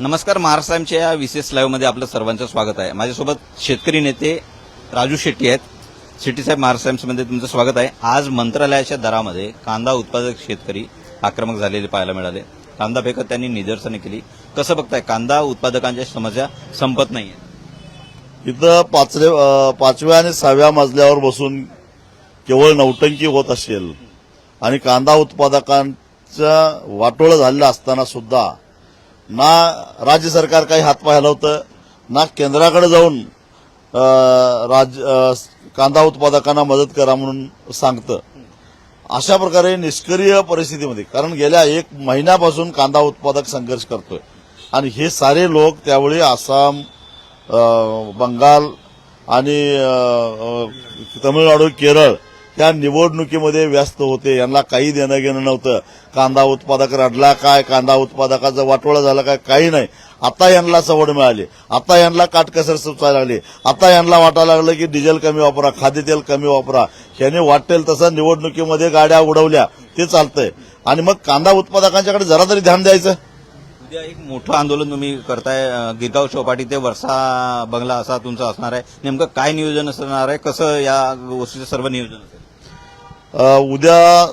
नमस्कार. महाराष्ट्र टाइम्सच्या या विशेष लाईव्हमध्ये आपलं सर्वांचं स्वागत आहे. माझ्यासोबत शेतकरी नेते राजू शेट्टी आहेत. शेट्टी साहेब, महाराष्ट्र टाइम्समध्ये तुमचं स्वागत आहे. आज मंत्रालयाच्या दरामध्ये कांदा उत्पादक शेतकरी आक्रमक झालेले पाहायला मिळाले. कांदा फेकत त्यांनी निदर्शने केली. कसं बघताय, कांदा उत्पादकांच्या समस्या संपत नाहीये? इथं पाचव्या आणि 6व्या मजल्यावर बसून केवळ नौटंकी होत असेल आणि कांदा उत्पादकांचं वाटोळं झालेलं असताना सुद्धा ना राज्य सरकार काही हातपाय हलवतं, ना केंद्राकडे जाऊन कांदा उत्पादकांना मदत करा म्हणून सांगतं. अशा प्रकारे निष्क्रिय परिस्थितीमध्ये, कारण गेल्या 1 महिन्यापासून कांदा उत्पादक संघर्ष करतोय आणि हे सारे लोक त्यावेळी आसाम, बंगाल आणि तमिळनाडू, केरळ या निवडणुकीमध्ये व्यस्त होते. यांना काही देणं घेणं नव्हतं. कांदा उत्पादक रडला काय, कांदा उत्पादकाचं वाटोळं झालं काय, काही नाही. आता यांना सवड मिळाली, आता यांना काटकसर सुचायला लागली, आता यांना वाटायला लागलं की डिझेल कमी वापरा, खाद्यतेल कमी वापरा. ह्याने वाटेल तसं निवडणुकीमध्ये गाड्या उडवल्या, ते चालतंय. आणि मग कांदा उत्पादकांच्याकडे जरा तरी ध्यान द्यायचं. उद्या एक मोठं आंदोलन तुम्ही करताय. गिरगाव चौपाटी ते वर्षा बंगला असा तुमचं असणार आहे. नेमकं काय नियोजन असणार आहे? कसं या गोष्टीचं सर्व नियोजन असेल? उद्या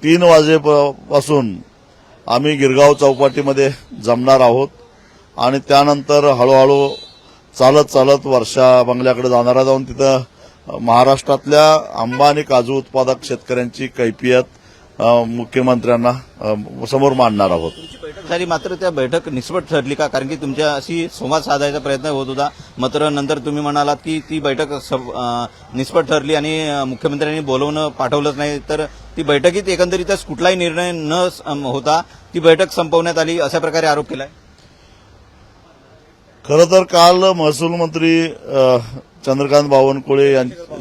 3 वाजेपासून आम्ही गिरगाव चौपाटीमध्ये जमणार आहोत आणि त्यानंतर हळूहळू चालत वर्षा बंगल्याकडे जाणार आहोत. जाऊन तिथं महाराष्ट्रातल्या आंबा आणि काजू उत्पादक शेतकऱ्यांची कैफियत मुख्यमंत्र्यांना समोर मांडणार आहोत. झाली, मात्र त्या बैठक निष्फळ ठरली का? कारण की तुमच्याशी संवाद साधायचा प्रयत्न होत होता, मात्र नंतर तुम्ही म्हणालात की ती बैठक निष्फळ ठरली आणि मुख्यमंत्र्यांनी बोलवणं पाठवलंच नाही, तर ती बैठकीत एकंदरीतच कुठलाही निर्णय न होता ती बैठक संपवण्यात आली, अशा प्रकारे आरोप केलाय. खरं तर काल महसूल मंत्री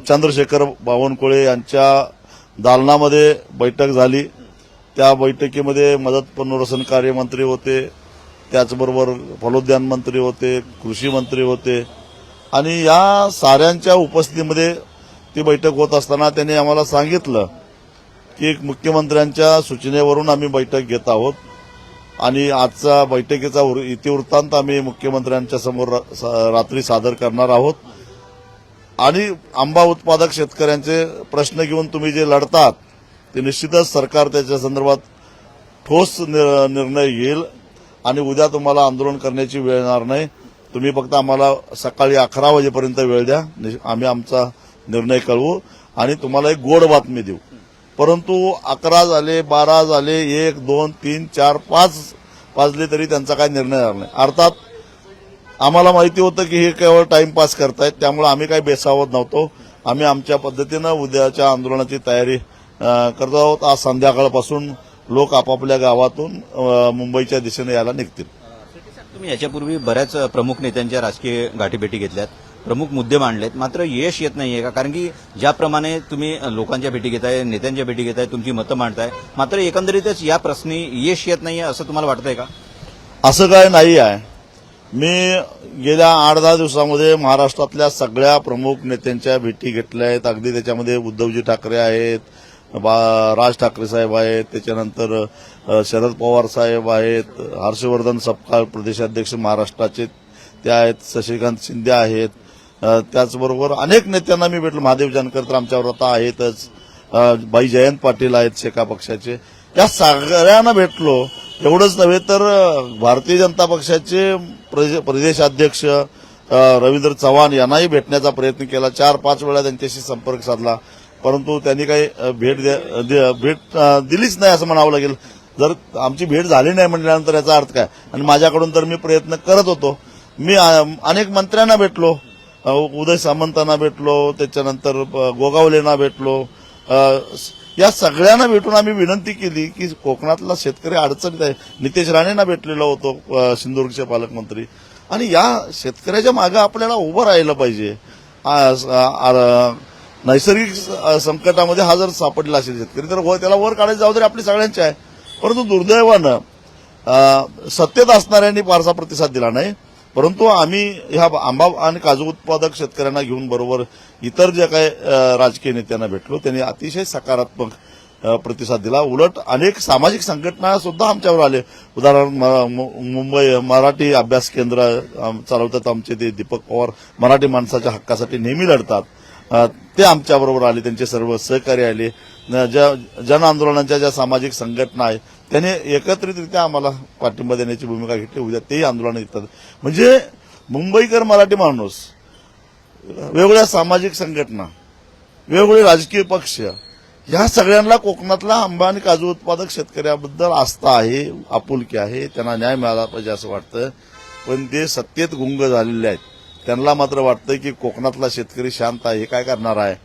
चंद्रशेखर बावनकुळे यांच्या दालनामध्ये बैठक झाली. त्या बैठकीमध्ये मदत पुनर्वसन कार्यमंत्री होते, त्याचबरोबर फलोद्यान मंत्री होते, कृषी मंत्री होते आणि या साऱ्यांच्या उपस्थितीमध्ये ती बैठक होत असताना त्यांनी आम्हाला सांगितलं की मुख्यमंत्र्यांच्या सूचनेवरून आम्ही बैठक घेत आहोत आणि आजचा बैठकीचा इतिवृत्तांत आम्ही मुख्यमंत्र्यांच्या समोर रात्री सादर करणार आहोत. आणि आंबा उत्पादक शेतकऱ्यांचे प्रश्न घेऊन तुम्ही जे लढतात ते निश्चितच सरकार त्याच्या संदर्भात ठोस निर्णय घेईल आणि उद्या तुम्हाला आंदोलन करण्याची वेळ येणार नाही. तुम्ही फक्त आम्हाला सकाळी 11 वाजेपर्यंत वेळ द्या, आम्ही आमचा निर्णय कळवू आणि तुम्हाला एक गोड बातमी देऊ. परंतु 11 झाले, 12 झाले, 1, 2, 3, 4, 5 वाजले तरी त्यांचा काही निर्णय येणार नाही. अर्थात आम्हाला माहिती होतं की हे केवळ टाइमपास करतायत, त्यामुळे आम्ही काही बेसावत नव्हतो. आम्ही आमच्या पद्धतीनं उद्याच्या आंदोलनाची तयारी करत आहोत. आज संध्याकाळपासून लोक आपापल्या गावातून मुंबईच्या दिशेने यायला निघतील. तुम्ही याच्यापूर्वी बऱ्याच प्रमुख नेत्यांच्या राजकीय गाठीभेटी घेतल्यात, प्रमुख मुद्दे मांडलेत, मात्र यश येत नाहीये का? कारण की ज्याप्रमाणे तुम्ही लोकांच्या भेटी घेताय, नेत्यांच्या भेटी घेताय, तुमची मतं मांडताय, मात्र एकंदरीतच या प्रश्नी यश येत नाहीये असं तुम्हाला वाटतंय का? असं काय नाही आहे. मी गेल्या 8-10 दिवसामध्ये महाराष्ट्रातल्या सगळ्या प्रमुख नेत्यांच्या भेटी घेतल्या आहेत. अगदी त्याच्यामध्ये उद्धवजी ठाकरे आहेत, राज ठाकरे साहेब आहेत, त्याच्यानंतर शरद पवार साहेब आहेत, हर्षवर्धन सपकाळ प्रदेशाध्यक्ष महाराष्ट्राचे ते आहेत, शशिकांत शिंदे आहेत, त्याचबरोबर अनेक नेत्यांना मी भेटलो. महादेव जानकर तर आमच्यावर आता आहेतच, बाई जयंत पाटील आहेत शेका पक्षाचे. या सगळ्यांना भेटलो. एवढंच नव्हे तर भारतीय जनता पक्षाचे प्रदेशाध्यक्ष रवींद्र चव्हाण यांनाही भेटण्याचा प्रयत्न केला. 4-5 वेळा त्यांच्याशी संपर्क साधला, परंतु त्यांनी काही भेट दिलीच नाही असं म्हणावं लागेल. जर आमची भेट झाली नाही म्हटल्यानंतर याचा अर्थ काय? आणि माझ्याकडून तर मी प्रयत्न करत होतो. मी अनेक मंत्र्यांना भेटलो, उदय सामंतांना भेटलो, त्याच्यानंतर गोगावलेंना भेटलो. या सगळ्यांना भेटून आम्ही विनंती केली की कोकणातला शेतकरी अडचणीत आहे. नितेश राणेंना भेटलेलो होतो, सिंधुदुर्गचे पालकमंत्री. आणि या शेतकऱ्याच्या मागे आपल्याला उभं राहिलं पाहिजे. नैसर्गिक संकटामध्ये हा जर सापडला असेल शेतकरी तर त्याला वर काढायची जबाबदारी आपली सगळ्यांची आहे. परंतु दुर्दैवानं सत्तेत असणाऱ्यांनी फारसा प्रतिसाद दिला नाही. परंतु आम्ही ह्या आंबा आणि काजू उत्पादक शेतकऱ्यांना घेऊन बरोबर इतर जे काही राजकीय नेत्यांना भेटलो त्यांनी अतिशय सकारात्मक प्रतिसाद दिला. उलट अनेक सामाजिक संघटना सुद्धा आमच्यावर आले. उदाहरण मुंबई मराठी अभ्यास केंद्र चालवतात आमचे ते दीपक पवार, मराठी माणसाच्या हक्कासाठी नेहमी लढतात. ते आमच्याबरोबर आले, त्यांचे सर्व सहकारी आले. ज्या जन आंदोलनाच्या ज्या सामाजिक संघटना आहेत त्याने एकत्रितरित्या आम्हाला पाठिंबा देण्याची भूमिका घेतली. उद्या तेही आंदोलन येतात. म्हणजे मुंबईकर मराठी माणूस, वेगवेगळ्या सामाजिक संघटना, वेगवेगळे राजकीय पक्ष, या सगळ्यांना कोकणातला आंबा आणि काजू उत्पादक शेतकऱ्याबद्दल आस्था आहे, आपुलकी आहे. त्यांना न्याय मिळाला पाहिजे असं वाटतं. पण ते सत्तेत गुंग झालेले आहेत. त्यांना मात्र वाटतं की कोकणातला शेतकरी शांत आहे, हे काय करणार आहे,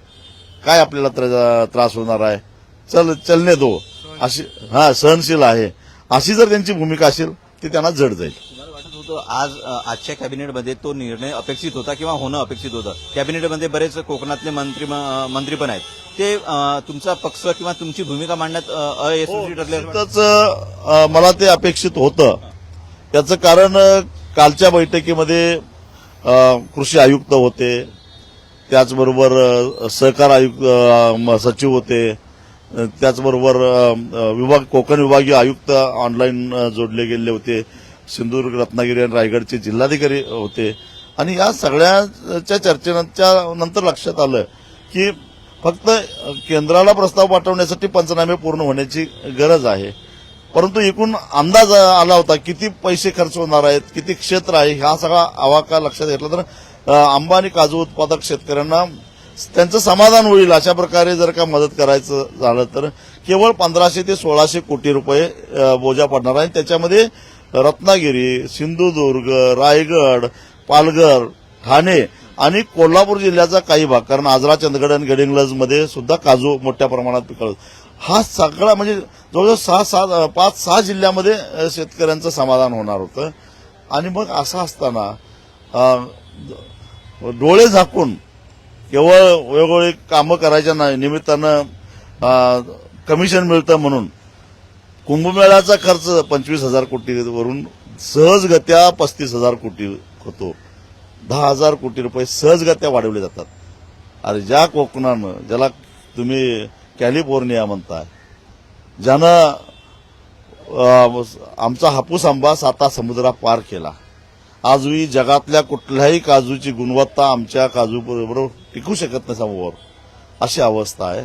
काय आपल्याला त्रास होणार आहे, चलने दो अशी, सहनशील आहे, अशी जर त्यांची भूमिका असेल ती त्यांना जड जाईल. तुम्हाला वाटत होतं आजच्या कॅबिनेटमध्ये तो निर्णय अपेक्षित होता किंवा होणं अपेक्षित होतं? कॅबिनेटमध्ये बरेच कोकणातले मंत्री पण आहेत. ते तुमचा पक्ष किंवा तुमची भूमिका मांडण्यात अयशस्वी ठरले? मला ते अपेक्षित होतं. याचं कारण कालच्या बैठकीमध्ये कृषी आयुक्त होते, त्याचबरोबर सहकार आयुक्त सचिव होते, त्याचबरोबर कोकण विभागीय आयुक्त ऑनलाईन जोडले गेले होते, सिंधुदुर्ग, रत्नागिरी आणि रायगडचे जिल्हाधिकारी होते. आणि या सगळ्याच्या चर्चेच्या नंतर लक्षात आलं की फक्त केंद्राला प्रस्ताव पाठवण्यासाठी पंचनामे पूर्ण होण्याची गरज आहे. परंतु एकूण अंदाज आला होता किती पैसे खर्च होणार आहेत, किती क्षेत्र आहे, हा सगळा आवाका लक्षात घेतला तर आंबा आणि काजू उत्पादक शेतकऱ्यांना त्यांचं समाधान होईल अशा प्रकारे जर का मदत करायचं झालं तर केवळ 1500 ते 1600 कोटी रुपये बोजा पडणार आहे. त्याच्यामध्ये रत्नागिरी, सिंधुदुर्ग, रायगड, पालघर, ठाणे आणि कोल्हापूर जिल्ह्याचा काही भाग, कारण आजरा, चंदगड आणि गडिंग्लजमध्ये सुद्धा काजू मोठ्या प्रमाणात पिकवतात. हा सगळा म्हणजे जवळजवळ 5-6 जिल्ह्यामध्ये शेतकऱ्यांचं समाधान होणार होतं. आणि मग असं असताना डोळे झाकून केवळ वेगवेगळी कामं करायच्या निमित्तानं कमिशन मिळतं म्हणून कुंभमेळ्याचा खर्च 25,000 कोटीवरून सहजगत्या 35,000 कोटी होतो. 10,000 कोटी रुपये सहजगत्या वाढवले जातात. अरे ज्या कोकणानं, ज्याला तुम्ही कॅलिफोर्निया म्हणताय, ज्यानं आमचा हापूस आंबा 7 समुद्रा पार केला, आजही जगातल्या कुठल्याही काजूची गुणवत्ता आमच्या काजूबरोबर टिकू शकत नाही समोर, अशी अवस्था आहे.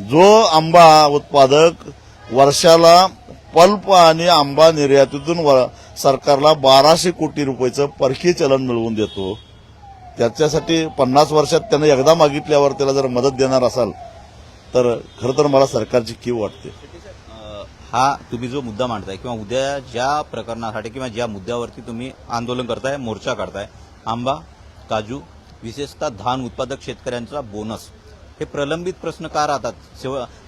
जो आंबा उत्पादक वर्षाला पल्प आणि आंबा निर्यातीतून सरकारला 1200 कोटी रुपयाचं परकीय चलन मिळवून देतो, त्याच्यासाठी 50 वर्षात त्यानं एकदा मागितल्यावर त्याला जर मदत देणार असाल तर खरं तर मला सरकारची कीव वाटते. हा तुम्ही जो मुद्दा मांडताय किंवा उद्या ज्या प्रकरणासाठी किंवा ज्या मुद्द्यावरती तुम्ही आंदोलन करताय, मोर्चा काढताय, आंबा, काजू, विशेषतः धान उत्पादक शेतकऱ्यांचा बोनस, हे प्रलंबित प्रश्न का राहतात?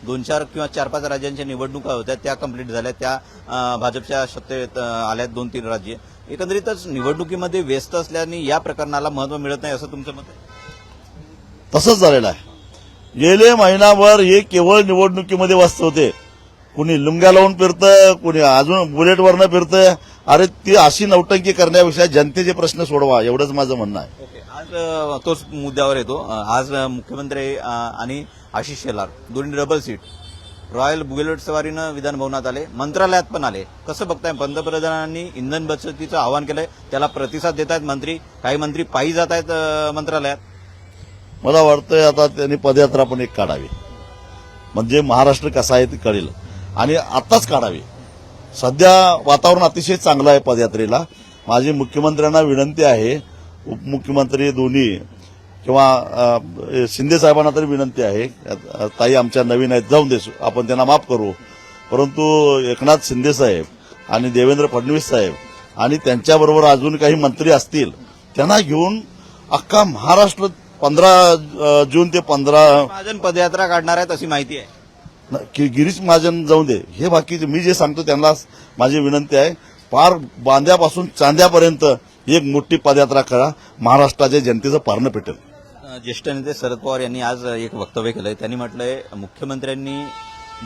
2-4 किंवा 4-5 राज्यांच्या निवडणुका होत्या, त्या कंप्लीट झाल्या, त्या भाजपच्या सत्तेत आल्यात 2-3 राज्ये. एकंदरीतच निवडणुकीमध्ये व्यस्त असल्याने या प्रकरणाला महत्व मिळत नाही असं तुमचं मत आहे? तसंच झालेलं आहे. गेले महिनाभर हे केवळ निवडणुकीमध्ये व्यस्त होते. कुणी लुंग्या लावून फिरतंय, कुणी अजून बुलेटवरनं फिरतंय. अरे ती अशी नौटंकी करण्यापेक्षा जनतेचे प्रश्न सोडवा, एवढंच माझं म्हणणं आहे. आज तोच मुद्द्यावर येतो. आज मुख्यमंत्री आणि आशिष शेलार दोन्ही डबल सीट रॉयल बुलेट सवारीनं विधानभवनात आले, मंत्रालयात पण आले. कसं बघताय? पंतप्रधानांनी इंधन बचतीचं आवाहन केलंय, त्याला प्रतिसाद देत आहेत मंत्री. काही मंत्री पायी जात आहेत मंत्रालयात. मला वाटतंय आता त्यांनी पदयात्रा पण एक काढावी, म्हणजे महाराष्ट्र कसा आहे ते कळेल. आणि आताच काढावी. सध्या वातावरण अतिशय चांगलं आहे पदयात्रेला. माझी मुख्यमंत्र्यांना विनंती आहे, उपमुख्यमंत्री दोन्ही किंवा शिंदे साहेबांना तरी विनंती आहे, ताई आमच्या नवीन आहेत, जाऊन देसू, आपण त्यांना माफ करू. परंतु एकनाथ शिंदे साहेब आणि देवेंद्र फडणवीस साहेब आणि त्यांच्याबरोबर अजून काही मंत्री असतील, त्यांना घेऊन अख्खा महाराष्ट्र 15 जून ते 15 महाजन पदयात्रा काढणार आहेत अशी माहिती आहे. गिरीश महाजन जाऊन दे, हे बाकीचे मी जे सांगतो त्यांना माझी विनंती आहे, पार बांद्यापासून चांद्यापर्यंत एक मोठी पदयात्रा करा, महाराष्ट्राच्या जनतेचं पारणं पेटेल. ज्येष्ठ नेते शरद पवार यांनी आज एक वक्तव्य केलंय. त्यांनी म्हटलंय मुख्यमंत्र्यांनी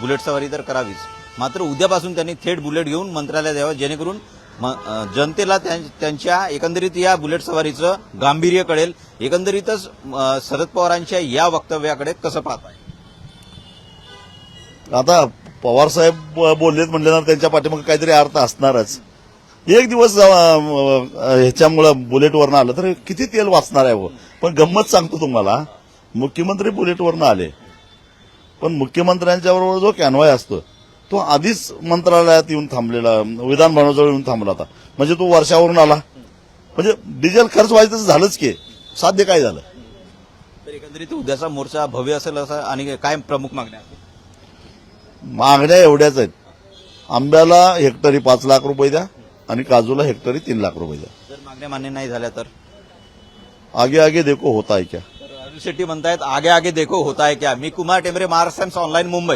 बुलेट सवारी तर करावीच, मात्र उद्यापासून त्यांनी थेट बुलेट घेऊन मंत्रालयात यावं, जेणेकरून जनतेला त्यांच्या एकंदरीत या बुलेट सवारीचं गांभीर्य कळेल. एकंदरीतच शरद पवारांच्या या वक्तव्याकडे कसं पाहताय? आता पवारसाहेब बोललेत म्हणल्यानंतर त्यांच्या पाठीमागे काहीतरी अर्थ असणारच. एक दिवस ह्याच्यामुळं बुलेटवरनं आलं तर किती तेल वाचणार आहे हो. पण गंमत सांगतो तुम्हाला, मुख्यमंत्री बुलेटवरनं आले, पण मुख्यमंत्र्यांच्या बरोबर जो कॅनवाय असतो तो आधीच मंत्रालयात येऊन थांबलेला, विधान भवनाजवळ येऊन थांबला होता. म्हणजे तो वर्षावरून आला, म्हणजे डिझेल खर्च व्हायचं तसं झालंच की, साध्य काय झालं. तर एकंदरीत उद्याचा मोर्चा भव्य असेल असं आणि काय प्रमुख मागण्या असतील? मागण्या एवढ्याच आहेत. आंब्याला हेक्टरी 5 लाख रुपये द्या आणि काजूला हेक्टरी 3 लाख रुपये द्या. जर मागण्या मान्य नाही झाल्या तर आगे आगे देखो होता है क्या. राजू शेट्टी म्हणतायत आगे आगे देखो होता है क्या. मी कुमार टेंबरे, महाराष्ट्र टाइम्स ऑनलाईन, मुंबई.